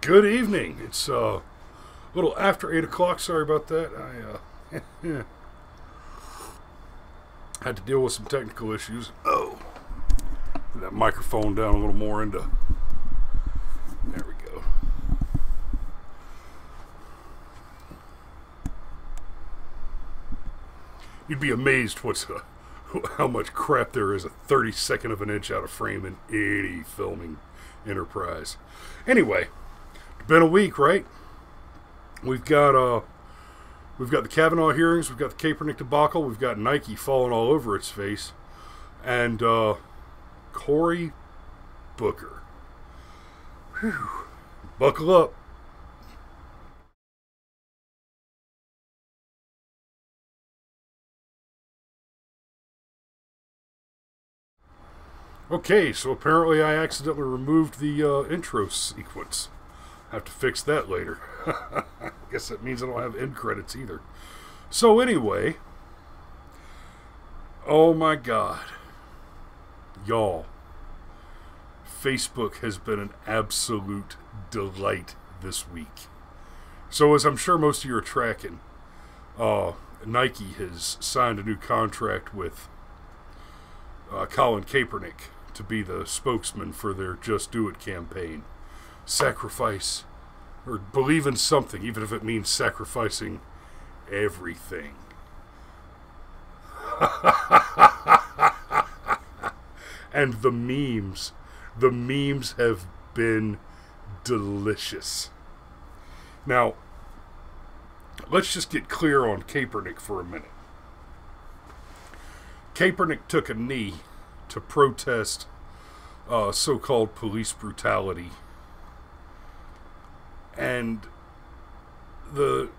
Good evening. It's a little after 8 o'clock. Sorry about that. I had to deal with some technical issues. Oh, put that microphone down a little more into. There we go. You'd be amazed how much crap there is a 32nd of an inch out of frame in any filming enterprise. Anyway, it's been a week, right? We've got the Kavanaugh hearings, we've got the Kaepernick debacle, we've got Nike falling all over its face, and Cory Booker. Whew. Buckle up. Okay, so apparently I accidentally removed the intro sequence. I have to fix that later. I guess that means I don't have end credits either. So anyway, oh my God, y'all, Facebook has been an absolute delight this week. So as I'm sure most of you are tracking, Nike has signed a new contract with Colin Kaepernick to be the spokesman for their Just Do It campaign. Sacrifice, or believe in something, even if it means sacrificing everything. And the memes have been delicious. Now, let's just get clear on Kaepernick for a minute. Kaepernick took a knee to protest so-called police brutality. And the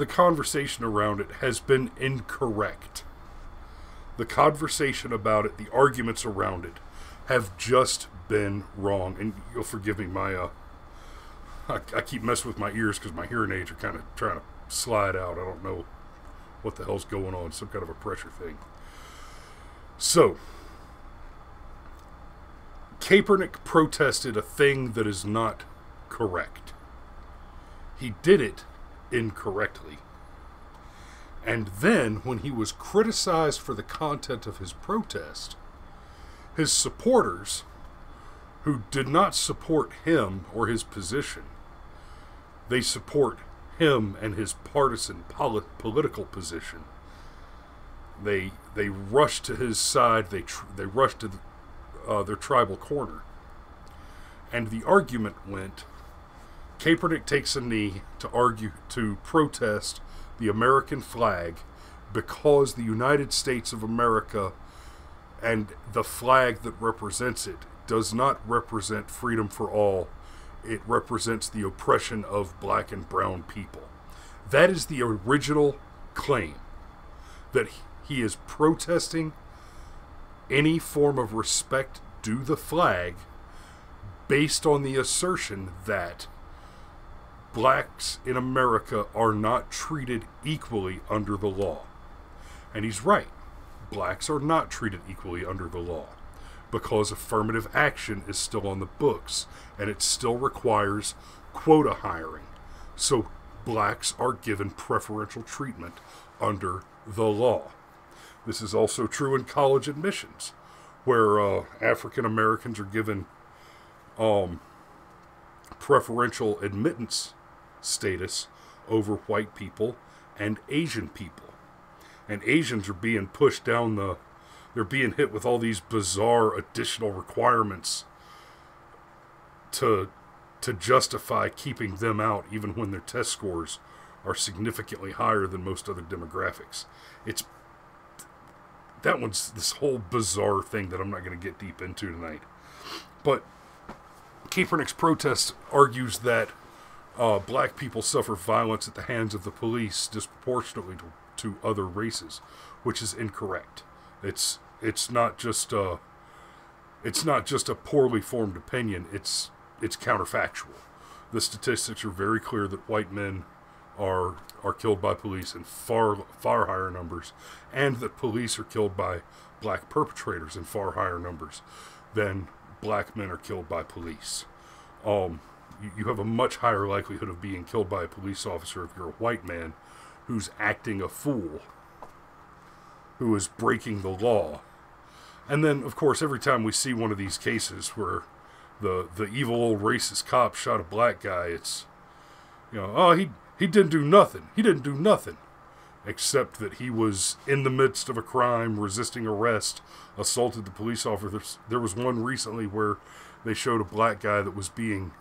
conversation around it has been incorrect. The conversation about it, the arguments around it, have just been wrong. And you'll forgive me, I keep messing with my ears because my hearing aids are kind of trying to slide out. I don't know what the hell's going on. Some kind of a pressure thing. So, Kaepernick protested a thing that is not correct. He did it incorrectly. And then, when he was criticized for the content of his protest, his supporters, who did not support him or his position, they support him and his partisan political position. They rushed to his side. They rushed to their tribal corner. And the argument went, Kaepernick takes a knee to protest the American flag because the United States of America and the flag that represents it does not represent freedom for all. It represents the oppression of black and brown people. That is the original claim, that he is protesting any form of respect due the flag based on the assertion that blacks in America are not treated equally under the law. And he's right. Blacks are not treated equally under the law because affirmative action is still on the books and it still requires quota hiring. So blacks are given preferential treatment under the law. This is also true in college admissions, where African Americans are given preferential admittance status over white people and Asian people. And Asians are being pushed down they're being hit with all these bizarre additional requirements to justify keeping them out, even when their test scores are significantly higher than most other demographics. That one's this whole bizarre thing that I'm not going to get deep into tonight. But Kaepernick's protest argues that black people suffer violence at the hands of the police disproportionately to other races, which is incorrect. It's not just a poorly formed opinion. It's counterfactual. The statistics are very clear that white men are killed by police in far higher numbers, and that police are killed by black perpetrators in far higher numbers than black men are killed by police. you have a much higher likelihood of being killed by a police officer if you're a white man who's acting a fool, who is breaking the law. And then, of course, every time we see one of these cases where the evil old racist cop shot a black guy, it's, oh, he didn't do nothing. He didn't do nothing. Except that he was in the midst of a crime, resisting arrest, assaulted the police officer. There was one recently where they showed a black guy that was being,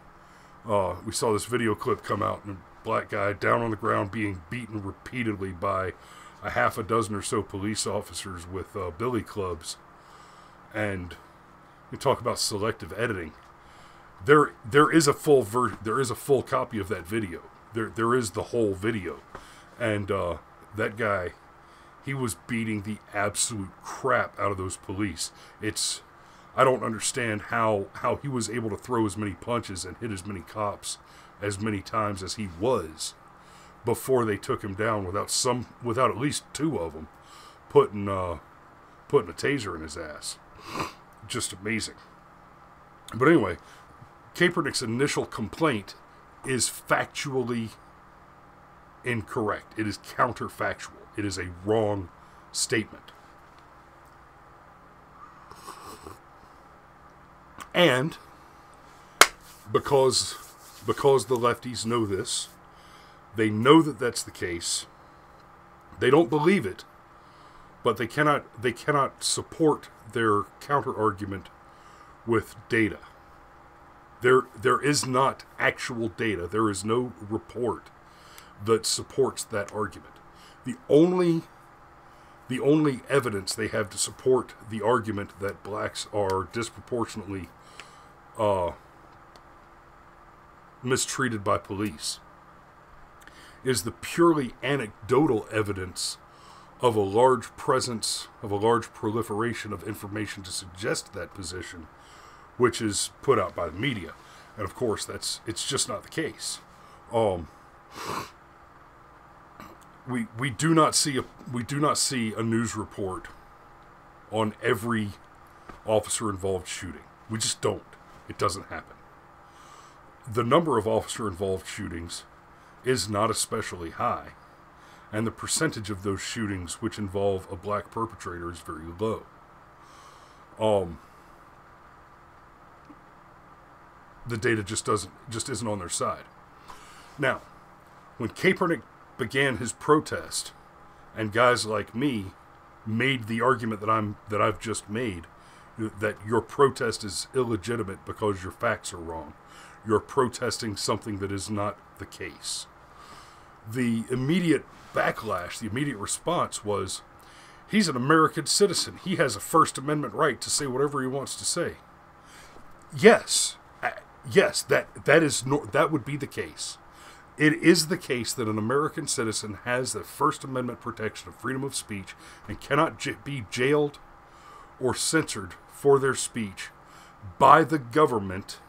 we saw this video clip come out, and a black guy down on the ground being beaten repeatedly by a half a dozen or so police officers with billy clubs. And we talk about selective editing. There is a full there is a full copy of that video. There is the whole video. And that guy, he was beating the absolute crap out of those police. I don't understand how he was able to throw as many punches and hit as many cops as many times as he was before they took him down without at least two of them putting a taser in his ass. Just amazing. But anyway, Kaepernick's initial complaint is factually incorrect. It is counterfactual. It is a wrong statement. And because the lefties know this, they know that that's the case. They don't believe it, but they cannot support their counter argument with data. There is not actual data. There is no report that supports that argument. The only evidence they have to support the argument that blacks are disproportionately mistreated by police is the purely anecdotal evidence of a large proliferation of information to suggest that position, which is put out by the media. And of course, it's just not the case. We do not see a news report on every officer involved shooting. We just don't. It doesn't happen. The number of officer involved shootings is not especially high, and the percentage of those shootings which involve a black perpetrator is very low. The data just isn't on their side. Now, when Kaepernick began his protest, and guys like me made the argument that I've just made, that your protest is illegitimate because your facts are wrong. You're protesting something that is not the case. The immediate backlash, the immediate response was, he's an American citizen. He has a First Amendment right to say whatever he wants to say. Yes, that would be the case. It is the case that an American citizen has the First Amendment protection of freedom of speech and cannot be jailed or censored for their speech by the government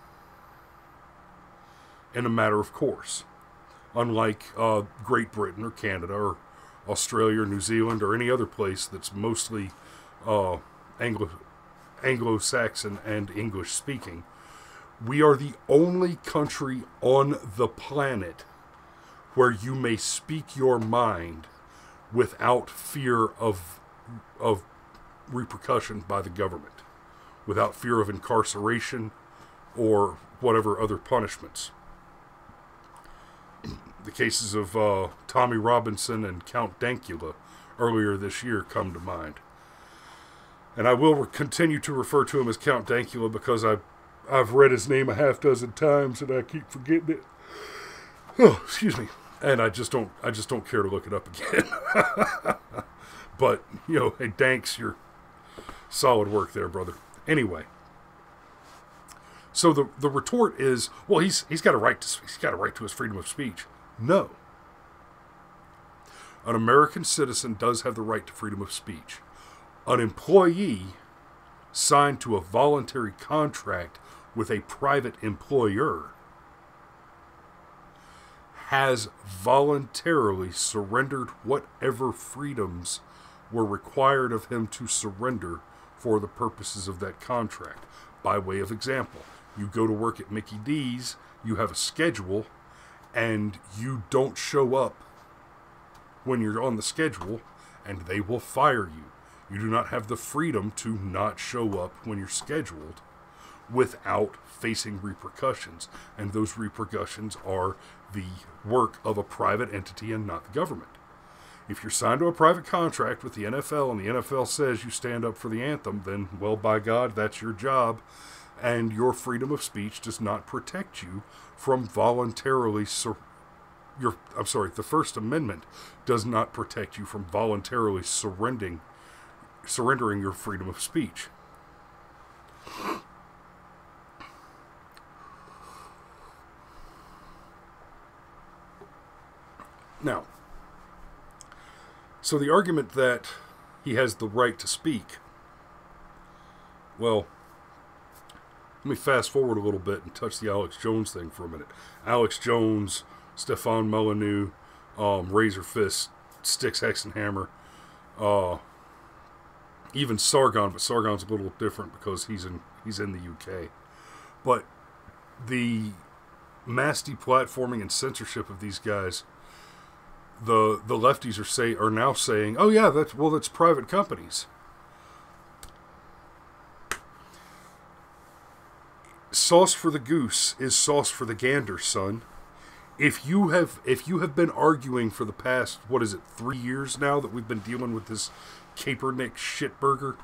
in a matter of course. Unlike Great Britain or Canada or Australia or New Zealand or any other place that's mostly Anglo-Saxon and English speaking, we are the only country on the planet where you may speak your mind without fear of repercussion by the government, without fear of incarceration or whatever other punishments. The cases of Tommy Robinson and Count Dankula earlier this year come to mind. And I will continue to refer to him as Count Dankula because I've read his name a half dozen times and I keep forgetting it. Oh, excuse me. And I just don't care to look it up again. But, hey, Danks, you're solid work there, brother. Anyway. So the retort is, well, he's got a right to his freedom of speech. No. An American citizen does have the right to freedom of speech. An employee signed to a voluntary contract with a private employer has voluntarily surrendered whatever freedoms were required of him to surrender for the purposes of that contract. By way of example, You go to work at Mickey D's, you have a schedule, and you don't show up when you're on the schedule, and they will fire you. You do not have the freedom to not show up when you're scheduled without facing repercussions. And those repercussions are the work of a private entity and not the government. If you're signed to a private contract with the NFL and the NFL says you stand up for the anthem, then, well, by God, that's your job. And your freedom of speech does not protect you from voluntarily the First Amendment does not protect you from voluntarily surrendering your freedom of speech. Now, so the argument that he has the right to speak, well, let me fast forward a little bit and touch the Alex Jones thing for a minute. Alex Jones, Stefan Molyneux, Razor Fist, Styx Hexenhammer, even Sargon, but Sargon's a little different because he's in the UK. But the mass deplatforming and censorship of these guys, the lefties are now saying, oh yeah, that's private companies. Sauce for the goose is sauce for the gander, son. If you have been arguing for the past, 3 years now that we've been dealing with this Kaepernick shitburger,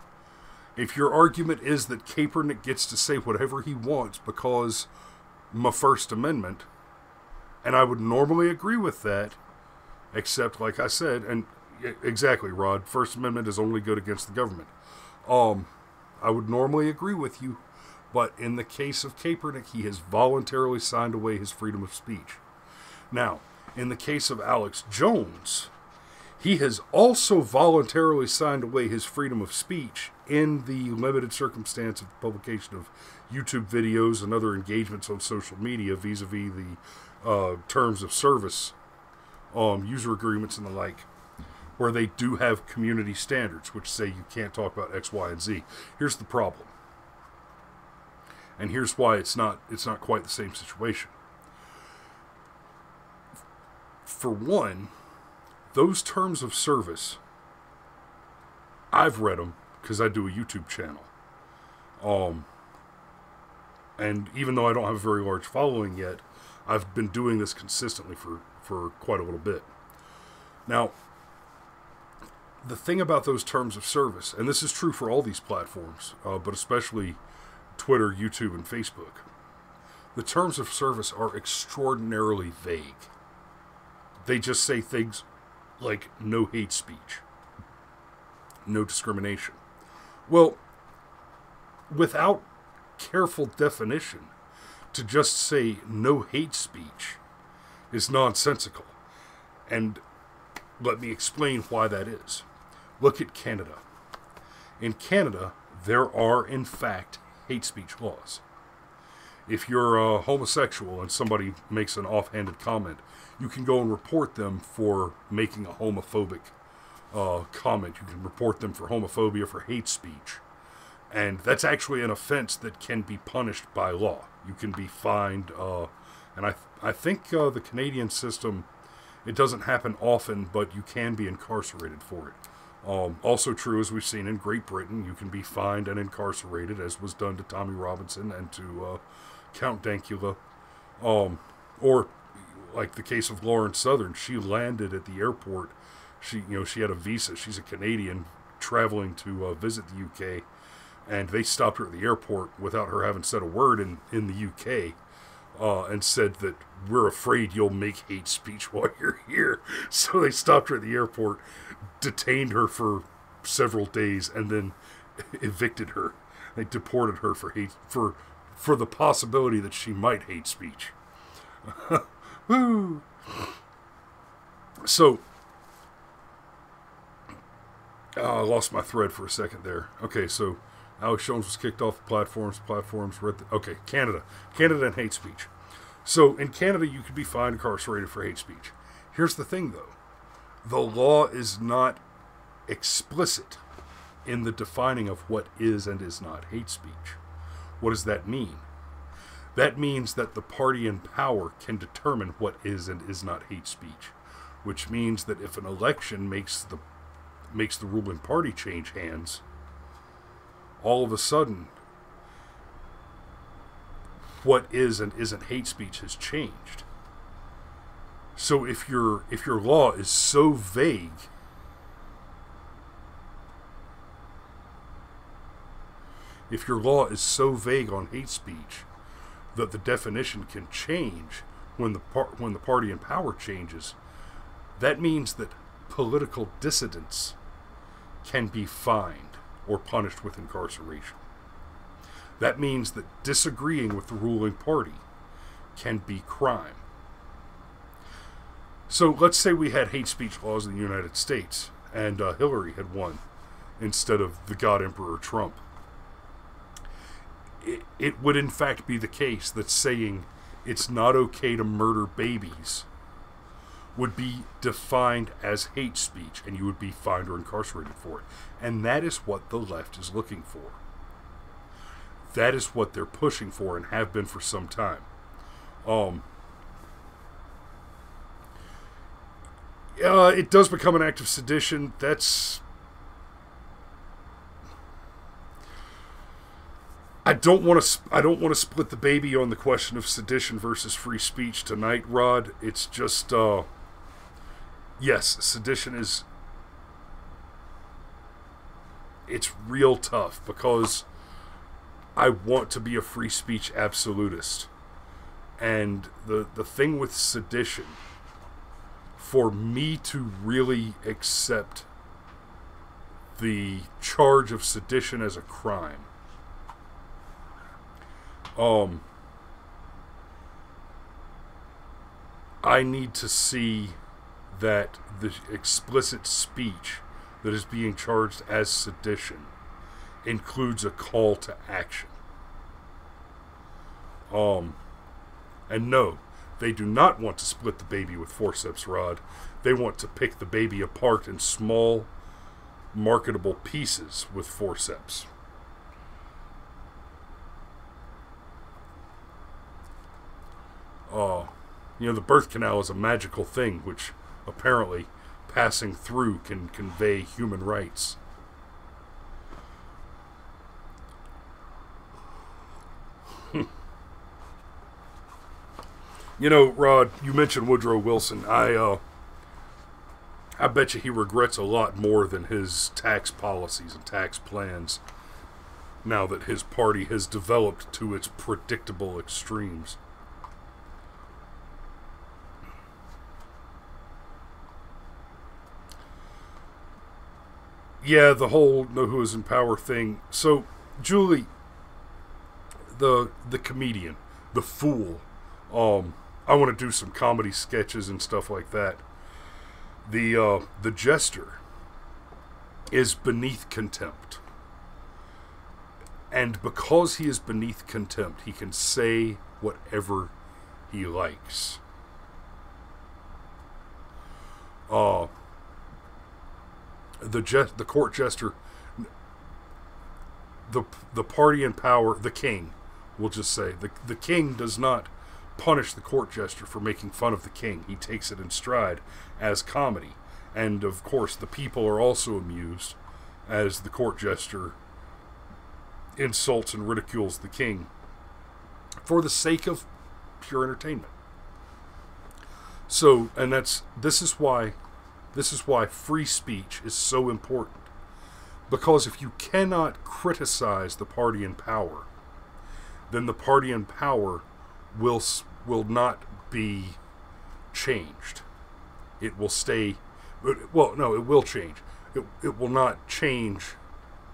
if your argument is that Kaepernick gets to say whatever he wants because my First Amendment, and I would normally agree with that, except, like I said, and exactly, Rod, First Amendment is only good against the government. I would normally agree with you, but in the case of Kaepernick, he has voluntarily signed away his freedom of speech. Now, in the case of Alex Jones, he has also voluntarily signed away his freedom of speech in the limited circumstance of the publication of YouTube videos and other engagements on social media vis-a-vis the terms of service, user agreements and the like, where they do have community standards which say you can't talk about X, Y, and Z. Here's the problem. And here's why it's not quite the same situation. For one, those terms of service, I've read them because I do a YouTube channel. And even though I don't have a very large following yet, I've been doing this consistently for quite a little bit. Now, the thing about those terms of service, and this is true for all these platforms, but especially Twitter, YouTube, and Facebook, the terms of service are extraordinarily vague. They just say things like no hate speech, no discrimination. Well, without careful definition, to just say no hate speech is nonsensical. And let me explain why that is. Look at Canada. In Canada, there are, in fact, hate speech laws. If you're homosexual and somebody makes an offhanded comment, you can go and report them for making a homophobic comment. You can report them for homophobia, for hate speech. And that's actually an offense that can be punished by law. You can be fined, and I think the Canadian system, it doesn't happen often, but you can be incarcerated for it. Also true, as we've seen in Great Britain, you can be fined and incarcerated, as was done to Tommy Robinson and to Count Dankula. Or, like the case of Lauren Southern, she landed at the airport. She had a visa. She's a Canadian traveling to visit the UK, and they stopped her at the airport without her having said a word in the UK, and said that we're afraid you'll make hate speech while you're here. So they stopped her at the airport, detained her for several days, and then evicted her. They deported her for the possibility that she might hate speech. Woo! So, I lost my thread for a second there. Okay, so Alex Jones was kicked off the platforms. Platforms were at okay, Canada and hate speech. So in Canada, you could be fined, incarcerated for hate speech. Here's the thing, though: the law is not explicit in the defining of what is and is not hate speech. What does that mean? that means that the party in power can determine what is and is not hate speech, which means that if an election makes the ruling party change hands, all of a sudden, what is and isn't hate speech has changed. So if your law is so vague, on hate speech that the definition can change when the party in power changes, that means that political dissidents can be fined or punished with incarceration. That means that disagreeing with the ruling party can be crime. So let's say we had hate speech laws in the United States and Hillary had won instead of the God Emperor Trump. It would in fact be the case that saying it's not okay to murder babies would be defined as hate speech, and you would be fined or incarcerated for it. And that is what the left is looking for. That is what they're pushing for and have been for some time. It does become an act of sedition. I don't want to split the baby on the question of sedition versus free speech tonight, Rod. It's just yes, sedition is, it's real tough because I want to be a free speech absolutist. And the thing with sedition, for me to really accept the charge of sedition as a crime, I need to see that the explicit speech that is being charged as sedition includes a call to action. And no, they do not want to split the baby with forceps, Rod. They want to pick the baby apart in small, marketable pieces with forceps. The birth canal is a magical thing, which apparently passing through can convey human rights. Rod, you mentioned Woodrow Wilson. I bet you he regrets a lot more than his tax policies and tax plans now that his party has developed to its predictable extremes. Yeah, the whole know who is in power thing. So, Julie, the comedian, the fool, I want to do some comedy sketches and stuff like that. The jester is beneath contempt. And because he is beneath contempt, he can say whatever he likes. The court jester, the party in power, the king, we'll just say, the king does not punish the court jester for making fun of the king. He takes it in stride as comedy. And of course, the people are also amused as the court jester insults and ridicules the king for the sake of pure entertainment. So, and this is why free speech is so important. Because if you cannot criticize the party in power, then the party in power will not be changed. It will stay. Well, no, it will change. It will not change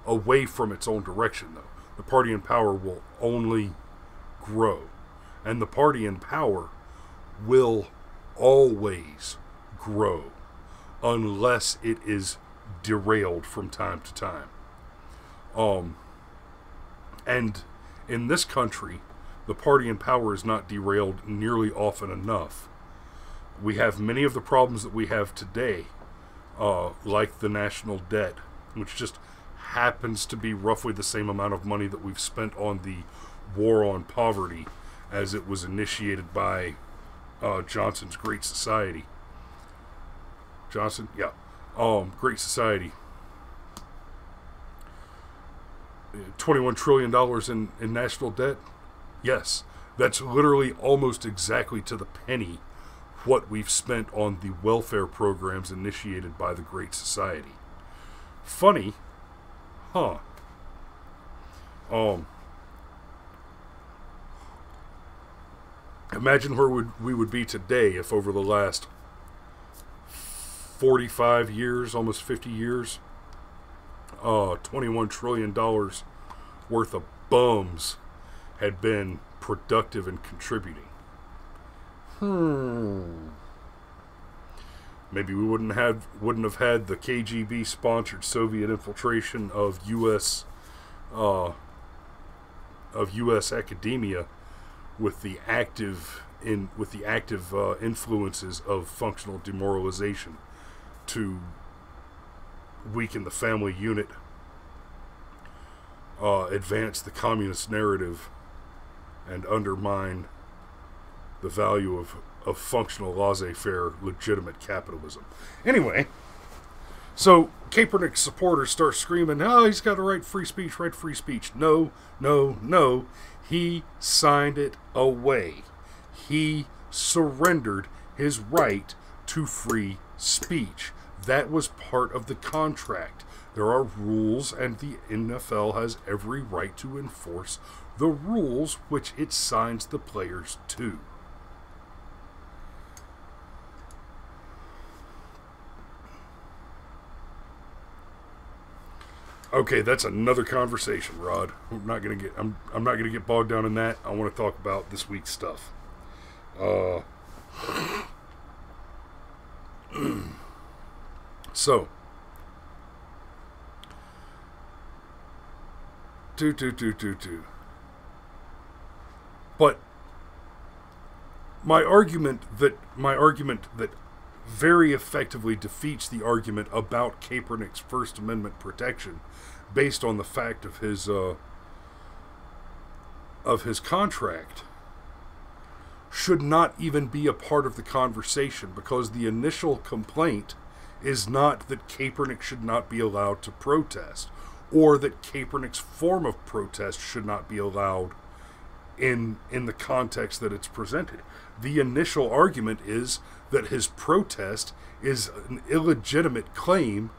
away from its own direction, though. The party in power will only grow. And the party in power will always grow unless it is derailed from time to time. And in this country, the party in power is not derailed nearly often enough. We have many of the problems that we have today, like the national debt, which just happens to be roughly the same amount of money that we've spent on the war on poverty as it was initiated by Johnson's Great Society. Johnson, yeah, Great Society. $21 trillion in national debt. Yes, that's literally almost exactly to the penny what we've spent on the welfare programs initiated by the Great Society. Funny, huh? Imagine where we would be today if over the last 45 years, almost 50 years, $21 trillion worth of bums had been productive and contributing. Maybe we wouldn't have had the KGB sponsored Soviet infiltration of U.S. Academia with the active influences of functional demoralization to weaken the family unit, advance the communist narrative, and undermine the value of functional laissez-faire legitimate capitalism. Anyway, so Kaepernick's supporters start screaming, oh, he's got to right free speech, right free speech. No, no, no. He signed it away. He surrendered his right to free speech. That was part of the contract. There are rules, and the NFL has every right to enforce the rules which it signs the players to. Okay, that's another conversation, Rod. I'm not gonna get bogged down in that. I want to talk about this week's stuff. So, But my argument that very effectively defeats the argument about Kaepernick's First Amendment protection, based on the fact of his contract, should not even be a part of the conversation, because the initial complaint is not that Kaepernick should not be allowed to protest, or that Kaepernick's form of protest should not be allowed in the context that it's presented. The initial argument is that his protest is an illegitimate claim,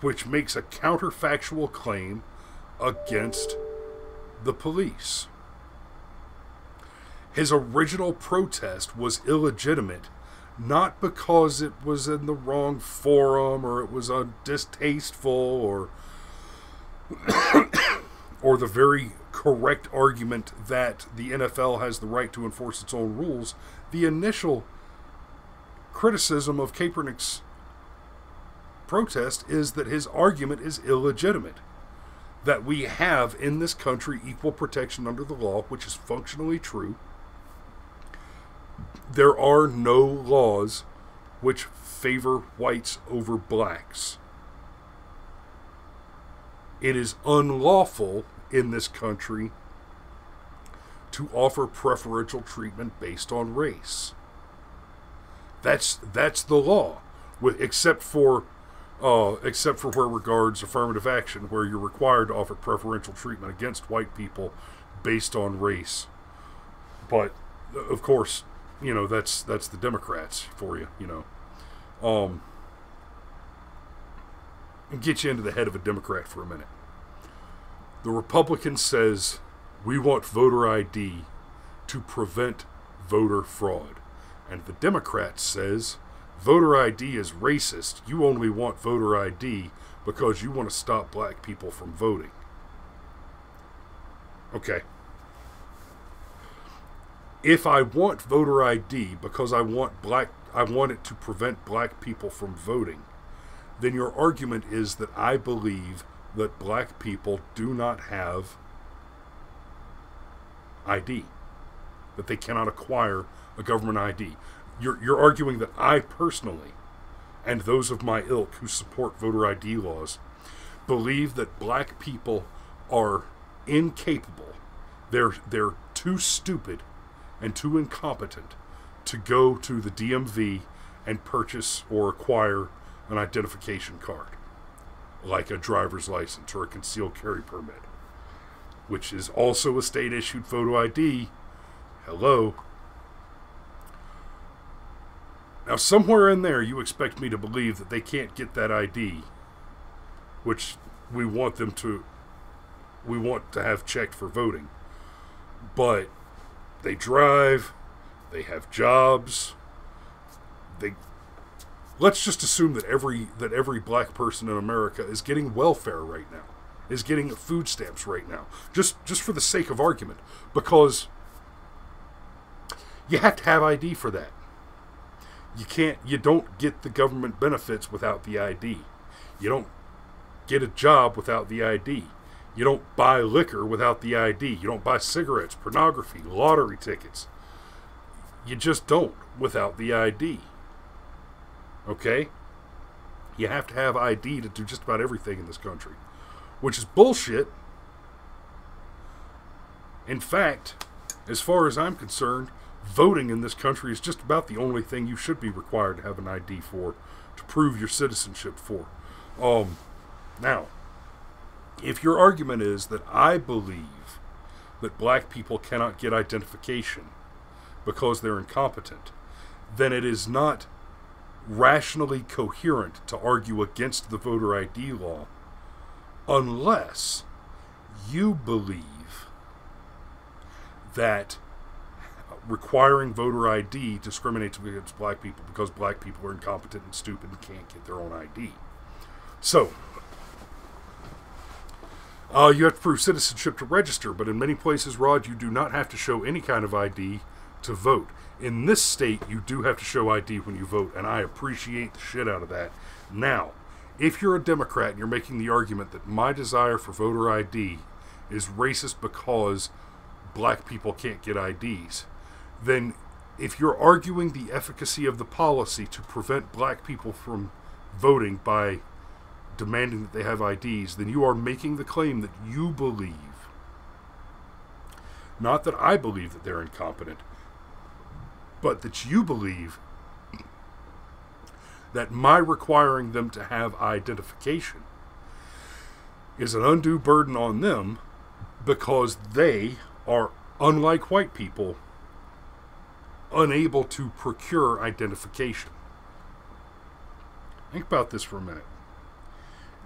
which makes a counterfactual claim against the police. His original protest was illegitimate, not because it was in the wrong forum, or it was distasteful, or the very correct argument that the NFL has the right to enforce its own rules. The initial criticism of Kaepernick's protest is that his argument is illegitimate. That we have in this country equal protection under the law, which is functionally true. There are no laws which favor whites over blacks. It is unlawful in this country to offer preferential treatment based on race. That's the law, except for where regards affirmative action, where you're required to offer preferential treatment against white people based on race. But of course, that's the Democrats for you. And get you into the head of a Democrat for a minute. The Republican says we want voter ID to prevent voter fraud. And the Democrat says voter ID is racist. You only want voter ID because you want to stop black people from voting. Okay. If I want voter ID because I want it to prevent black people from voting, then your argument is that I believe that black people do not have ID, that they cannot acquire a government ID. You're arguing that I personally, and those of my ilk who support voter ID laws, believe that black people are incapable, they're too stupid and too incompetent to go to the DMV and purchase or acquire an identification card, like a driver's license or a concealed carry permit, which is also a state-issued photo ID. Hello. Now, somewhere in there, you expect me to believe that they can't get that ID, which we want to have checked for voting. But they drive, they have jobs. Let's just assume that every black person in America is getting welfare right now, is getting food stamps right now, just for the sake of argument, because you have to have ID for that. You don't get the government benefits without the ID. You don't get a job without the ID. You don't buy liquor without the ID. You don't buy cigarettes, pornography, lottery tickets. You just don't without the ID. Okay? You have to have ID to do just about everything in this country, which is bullshit. In fact, as far as I'm concerned, voting in this country is just about the only thing you should be required to have an ID for, to prove your citizenship for. Now, if your argument is that I believe that black people cannot get identification because they're incompetent, then it is not rationally coherent to argue against the voter ID law unless you believe that requiring voter ID discriminates against black people because black people are incompetent and stupid and can't get their own ID. So, you have to prove citizenship to register, but in many places, Rod, you do not have to show any kind of ID to vote. In this state, you do have to show ID when you vote, and I appreciate the shit out of that. Now, if you're a Democrat and you're making the argument that my desire for voter ID is racist because black people can't get IDs, then if you're arguing the efficacy of the policy to prevent black people from voting by demanding that they have IDs, then you are making the claim that you believe, not that I believe that they're incompetent, but that you believe that my requiring them to have identification is an undue burden on them because they are, unlike white people, unable to procure identification. Think about this for a minute.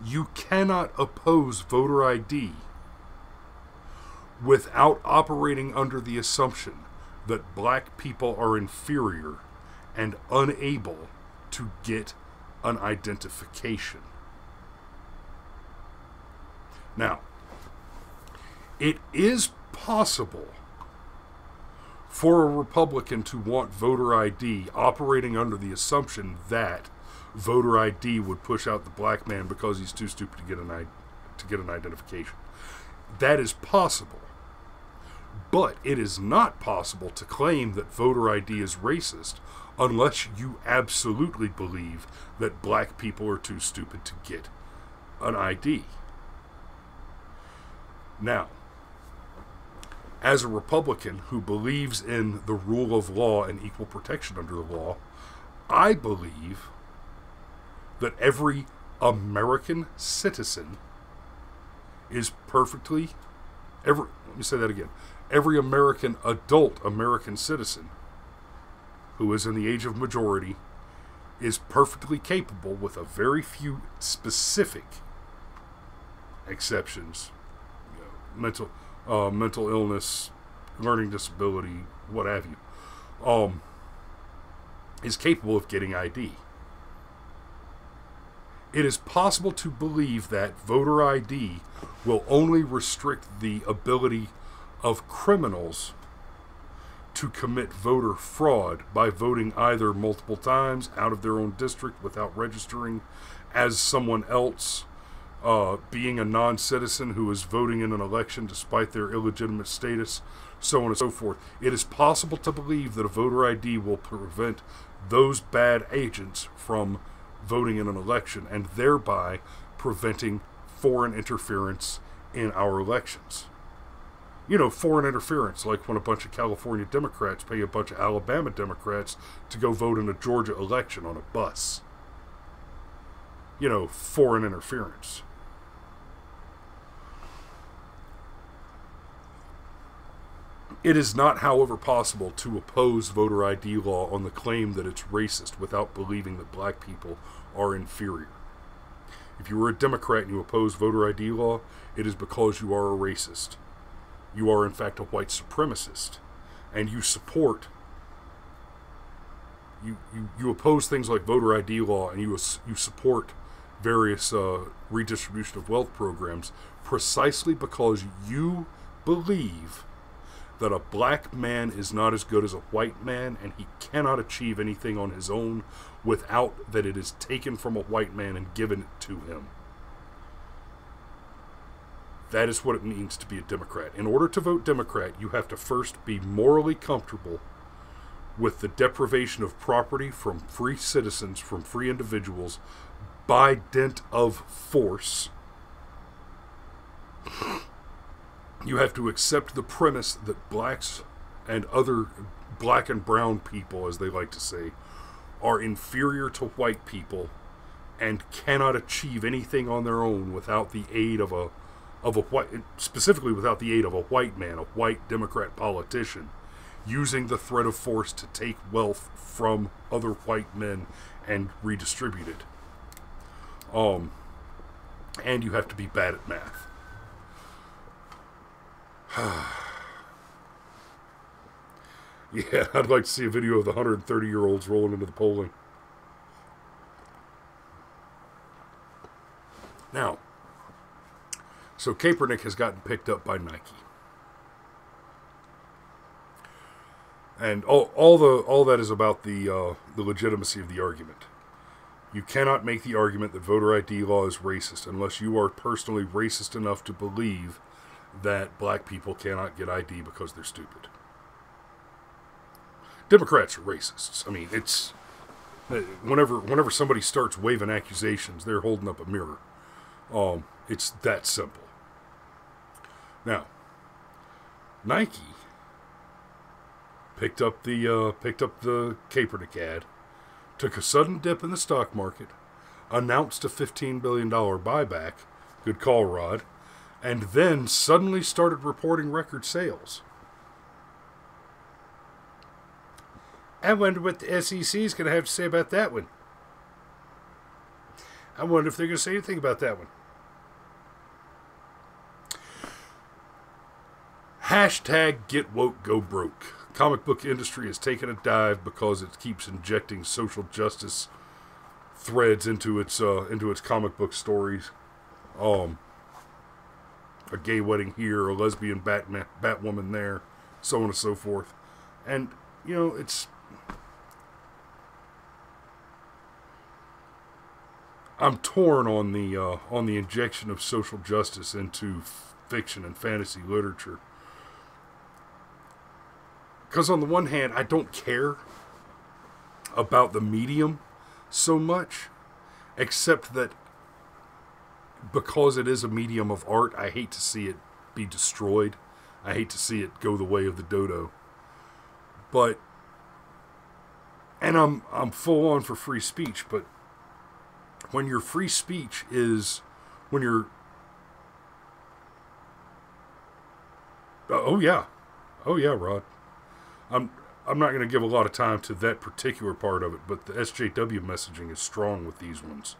You cannot oppose voter ID without operating under the assumption that black people are inferior and unable to get an identification. Now, it is possible for a Republican to want voter ID operating under the assumption that voter ID would push out the black man because he's too stupid to get an identification. That is possible. But it is not possible to claim that voter ID is racist unless you absolutely believe that black people are too stupid to get an ID. Now, as a Republican who believes in the rule of law and equal protection under the law, I believe that every American citizen is perfectly, let me say that again, every adult American citizen who is in the age of majority is perfectly capable, with a very few specific exceptions, mental illness, learning disability, what have you, is capable of getting ID. It is possible to believe that voter ID will only restrict the ability of criminals to commit voter fraud by voting either multiple times out of their own district without registering as someone else, being a non-citizen who is voting in an election despite their illegitimate status, so on and so forth. It is possible to believe that a voter ID will prevent those bad agents from voting in an election and thereby preventing foreign interference in our elections. foreign interference, like when a bunch of California Democrats pay a bunch of Alabama Democrats to go vote in a Georgia election on a bus. Foreign interference. It is not, however, possible to oppose voter ID law on the claim that it's racist without believing that black people are inferior. If you were a Democrat and you oppose voter ID law, it is because you are a racist. You are, in fact, a white supremacist. And you support... You oppose things like voter ID law, and you support various redistribution of wealth programs precisely because you believe that a black man is not as good as a white man, and he cannot achieve anything on his own without that it is taken from a white man and given it to him. That is what it means to be a Democrat. In order to vote Democrat, you have to first be morally comfortable with the deprivation of property from free citizens, from free individuals, by dint of force. You have to accept the premise that blacks and other black and brown people, as they like to say, are inferior to white people and cannot achieve anything on their own without the aid of a white, specifically without the aid of a white man, a white Democrat politician, using the threat of force to take wealth from other white men and redistribute it. And you have to be bad at math. Yeah, I'd like to see a video of the 130-year-olds rolling into the polling. Now, so Kaepernick has gotten picked up by Nike. And all that is about the legitimacy of the argument. You cannot make the argument that voter ID law is racist unless you are personally racist enough to believe that black people cannot get ID because they're stupid. Democrats are racists. I mean, it's... Whenever somebody starts waving accusations, they're holding up a mirror. It's that simple. Now, Nike picked up the Kaepernick ad, took a sudden dip in the stock market, announced a $15 billion buyback, good call, Rod, and then suddenly started reporting record sales. I wonder what the SEC is going to have to say about that one. I wonder if they're going to say anything about that one. Hashtag get woke, go broke. Comic book industry has taken a dive because it keeps injecting social justice threads into its comic book stories. A gay wedding here, a lesbian Batwoman there, so on and so forth. And, it's... I'm torn on the injection of social justice into fiction and fantasy literature. Because on the one hand, I don't care about the medium so much, except that because it is a medium of art, I hate to see it be destroyed. I hate to see it go the way of the dodo. But, and I'm full on for free speech, but when your free speech is, when you're, oh yeah, Rod. I'm not going to give a lot of time to that particular part of it, but the SJW messaging is strong with these ones.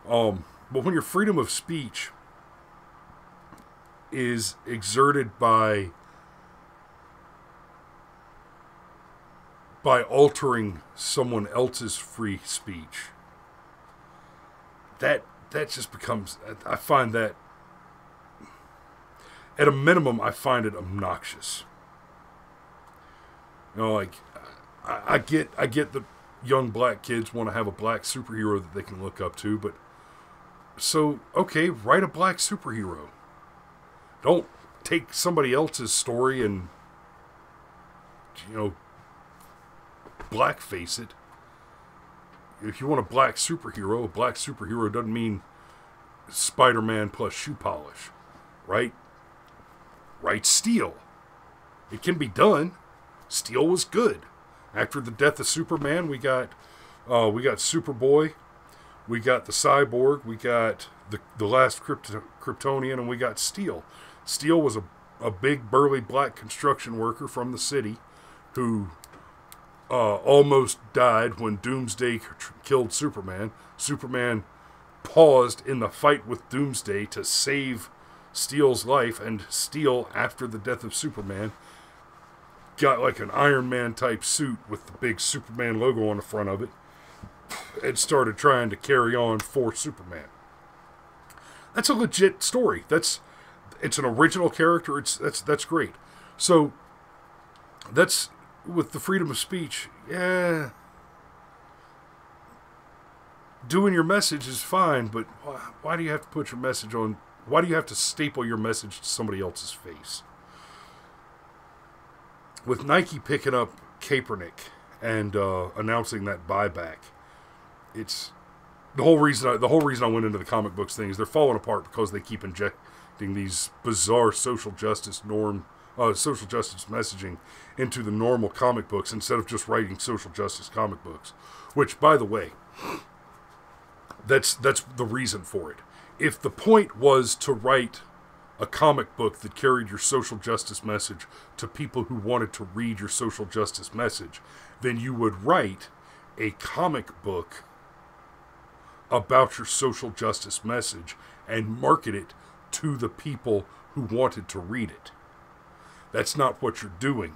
But when your freedom of speech is exerted by altering someone else's free speech, that just becomes, I find that, at a minimum, I find it obnoxious. Like, I get that young black kids want to have a black superhero that they can look up to, but so, okay, write a black superhero. Don't take somebody else's story and, blackface it. If you want a black superhero doesn't mean Spider-Man plus shoe polish, right? write Steel. It can be done. Steel was good. After the death of Superman, we got Superboy, we got the Cyborg, we got the last Kryptonian, and we got Steel. Steel was a big burly black construction worker from the city who almost died when Doomsday killed Superman. Superman paused in the fight with Doomsday to save Steel's life, and Steel, after the death of Superman, got like an Iron Man type suit with the big Superman logo on the front of it and started trying to carry on for Superman. That's a legit story. It's an original character. That's great. So that's with the freedom of speech. Yeah, doing your message is fine, but why do you have to put your message on? Why do you have to staple your message to somebody else's face? With Nike picking up Kaepernick and announcing that buyback, it's the whole reason I went into the comic books thing is they're falling apart because they keep injecting these bizarre social justice messaging into the normal comic books instead of just writing social justice comic books. Which, by the way, that's the reason for it. If the point was to write a comic book that carried your social justice message to people who wanted to read your social justice message, then you would write a comic book about your social justice message and market it to the people who wanted to read it. That's not what you're doing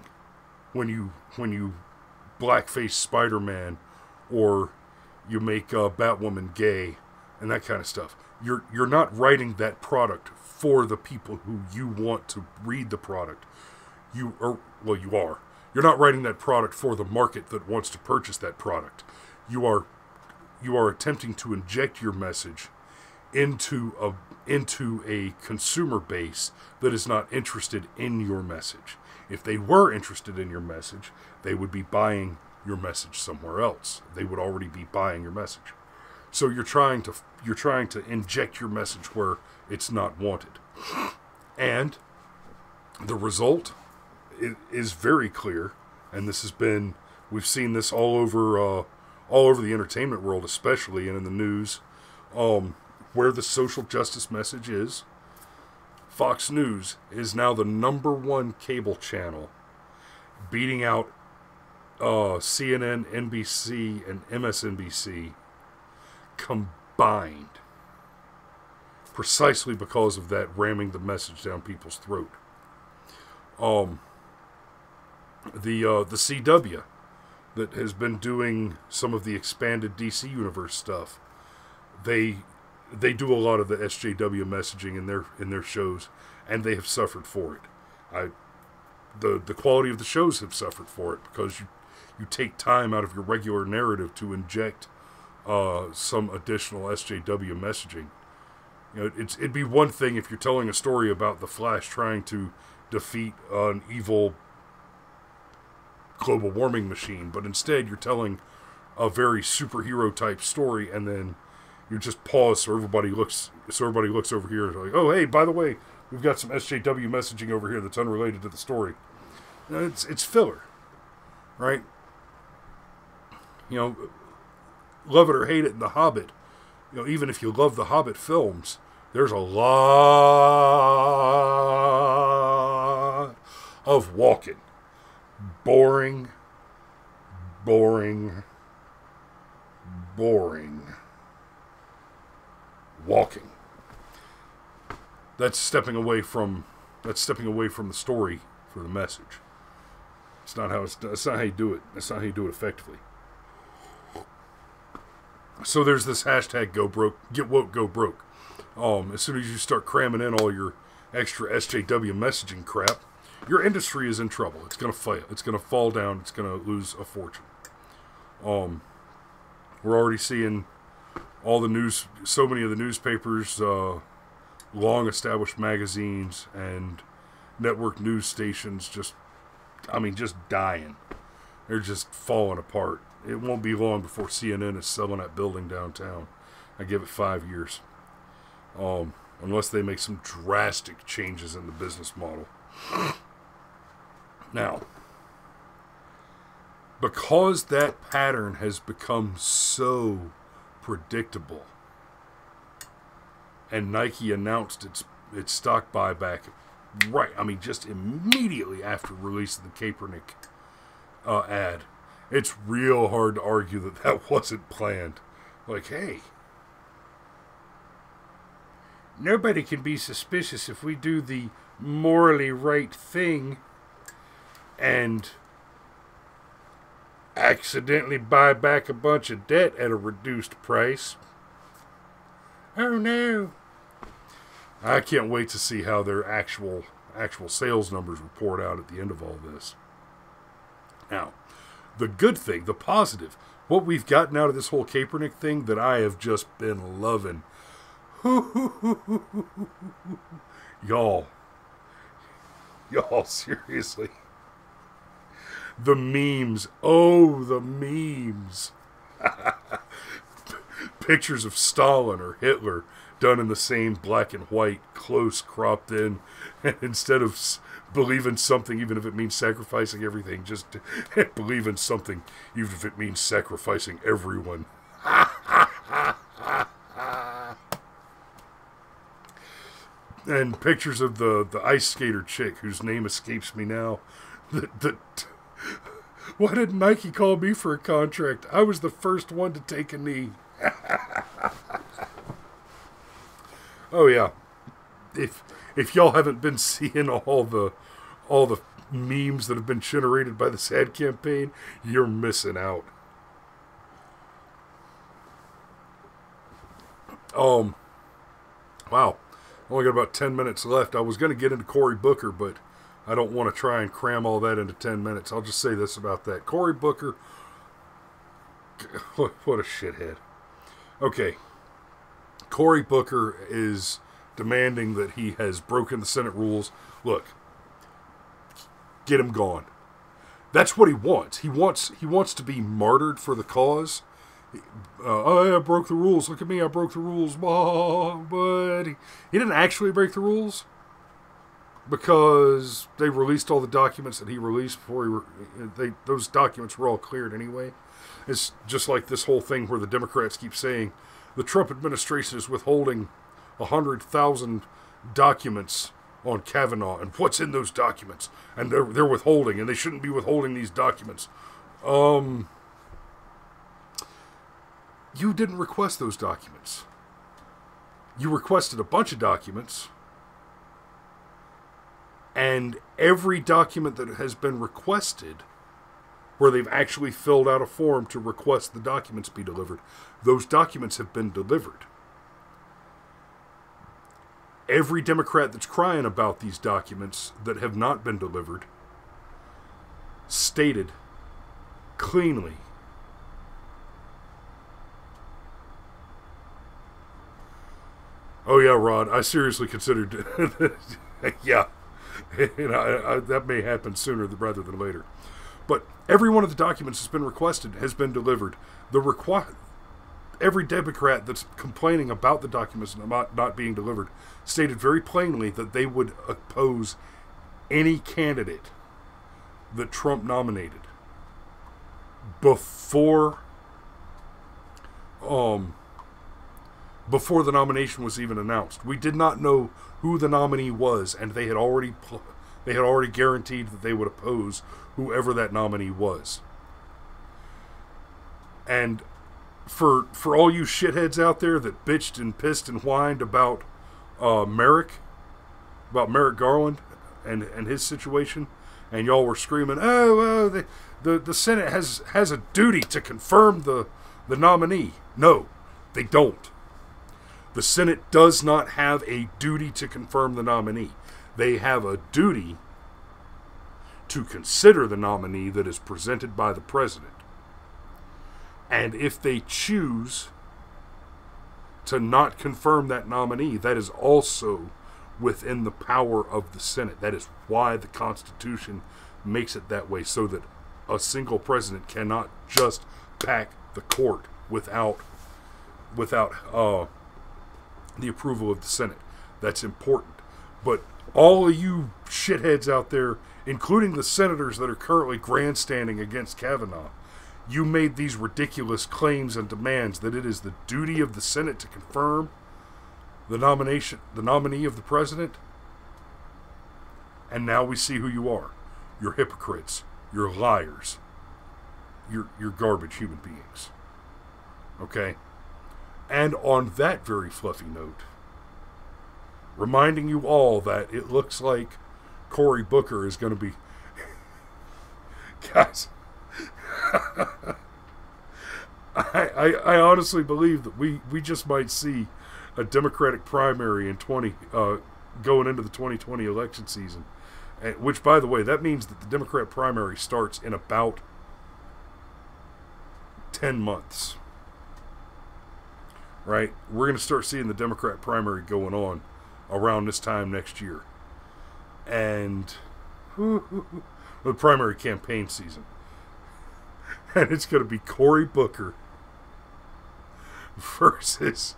when you blackface Spider-Man or you make Batwoman gay and that kind of stuff. You're not writing that product for the people who you want to read the product. You are. You're not writing that product for the market that wants to purchase that product. You are attempting to inject your message into a consumer base that is not interested in your message. If they were interested in your message, they would be buying your message somewhere else. They would already be buying your message. So you're trying to inject your message where it's not wanted. And the result is very clear, and we've seen this all over the entertainment world, especially, and in the news, where the social justice message is. Fox News is now the #1 cable channel, beating out CNN, NBC, and MSNBC combined, precisely because of that ramming the message down people's throat. The CW that has been doing some of the expanded DC Universe stuff, they do a lot of the SJW messaging in their shows, and they have suffered for it. The quality of the shows have suffered for it because you take time out of your regular narrative to inject some additional SJW messaging. You know, it'd be one thing if you're telling a story about the Flash trying to defeat an evil global warming machine, but instead you're telling a very superhero type story, and then you just pause so everybody looks over here and like, oh hey, by the way, we've got some SJW messaging over here that's unrelated to the story. You know, it's filler, right? You know, love it or hate it in The Hobbit. You know, even if you love the Hobbit films, there's a lot of walking. Boring. Walking. That's stepping away from the story for the message. That's not how you do it. That's not how you do it effectively. So there's this hashtag go broke, get woke, go broke. As soon as you start cramming in all your extra SJW messaging crap, your industry is in trouble. It's going to fail. It's going to fall down. It's going to lose a fortune. We're already seeing all the news, so many of the newspapers, long-established magazines, and network news stations just dying. They're just falling apart. It won't be long before CNN is selling that building downtown. I give it 5 years. Unless they make some drastic changes in the business model. Now, because that pattern has become so predictable, and Nike announced its stock buyback just immediately after releasing the Kaepernick ad, it's real hard to argue that wasn't planned. Like, hey, nobody can be suspicious if we do the morally right thing and accidentally buy back a bunch of debt at a reduced price. Oh no. I can't wait to see how their actual sales numbers report out at the end of all this. Now, the good thing, the positive, what we've gotten out of this whole Kaepernick thing that I have just been loving. Y'all, seriously. The memes. Oh, the memes. Pictures of Stalin or Hitler done in the same black and white, close cropped in. And instead of believe in something, even if it means sacrificing everything, just believe in something, even if it means sacrificing everyone. And pictures of the ice skater chick, whose name escapes me now. Why did Nike call me for a contract? I was the first one to take a knee. Oh yeah, if y'all haven't been seeing all the memes that have been generated by this ad campaign, you're missing out. Wow, only got about 10 minutes left. I was going to get into Cory Booker, but I don't want to try and cram all that into 10 minutes. I'll just say this about that. Cory Booker, what a shithead. Okay. Cory Booker is demanding that he has broken the Senate rules. Look, get him gone. That's what he wants. He wants to be martyred for the cause. I broke the rules. Look at me, I broke the rules. But he didn't actually break the rules, because they released all the documents that he released before those documents were all cleared anyway. It's just like this whole thing where the Democrats keep saying the Trump administration is withholding 100,000 documents on Kavanaugh, and what's in those documents, and they're withholding, and they shouldn't be withholding these documents. You didn't request those documents. You requested a bunch of documents, and every document that has been requested, where they've actually filled out a form to request the documents be delivered, those documents have been delivered. Every Democrat that's crying about these documents that have not been delivered stated cleanly, oh yeah, Rod, I seriously considered yeah, that may happen sooner rather than later. But every one of the documents that's been requested has been delivered. Every Democrat that's complaining about the documents not being delivered stated very plainly that they would oppose any candidate that Trump nominated before the nomination was even announced. We did not know who the nominee was, and they had already guaranteed that they would oppose whoever that nominee was. And for all you shitheads out there that bitched and pissed and whined about Merrick Garland and his situation, and y'all were screaming, oh, the Senate has a duty to confirm the nominee. No, they don't. The Senate does not have a duty to confirm the nominee. They have a duty to consider the nominee that is presented by the president. And if they choose to not confirm that nominee, that is also within the power of the Senate. That is why the Constitution makes it that way, so that a single president cannot just pack the court without the approval of the Senate. That's important. But All of you shitheads out there, including the senators that are currently grandstanding against Kavanaugh, you made these ridiculous claims and demands that it is the duty of the Senate to confirm the nominee of the president. And now we see who you are. You're hypocrites. You're liars. You're garbage human beings. Okay? And on that very fluffy note, reminding you all that it looks like Cory Booker is going to be... Guys, I honestly believe that we just might see a Democratic primary in going into the 2020 election season. Which, by the way, that means that the Democrat primary starts in about 10 months. Right? We're going to start seeing the Democrat primary going on around this time next year. And the primary campaign season. And it's going to be Cory Booker versus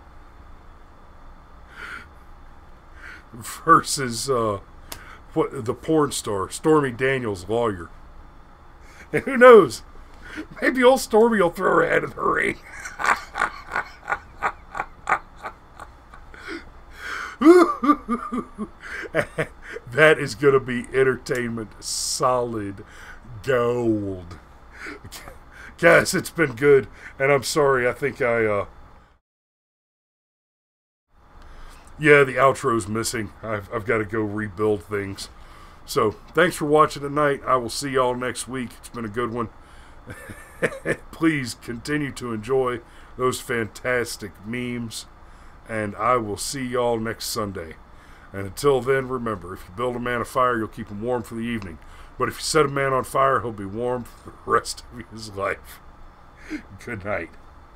the porn star, Stormy Daniels' lawyer. And who knows? Maybe old Stormy will throw her head in the ring. That is going to be entertainment solid gold. Guys, it's been good. And I'm sorry, I think yeah, the outro's missing. I've got to go rebuild things. So, thanks for watching tonight. I will see y'all next week. It's been a good one. Please continue to enjoy those fantastic memes. And I will see y'all next Sunday. And until then, remember, if you build a man a fire, you'll keep him warm for the evening. But if you set a man on fire, he'll be warm for the rest of his life. Good night.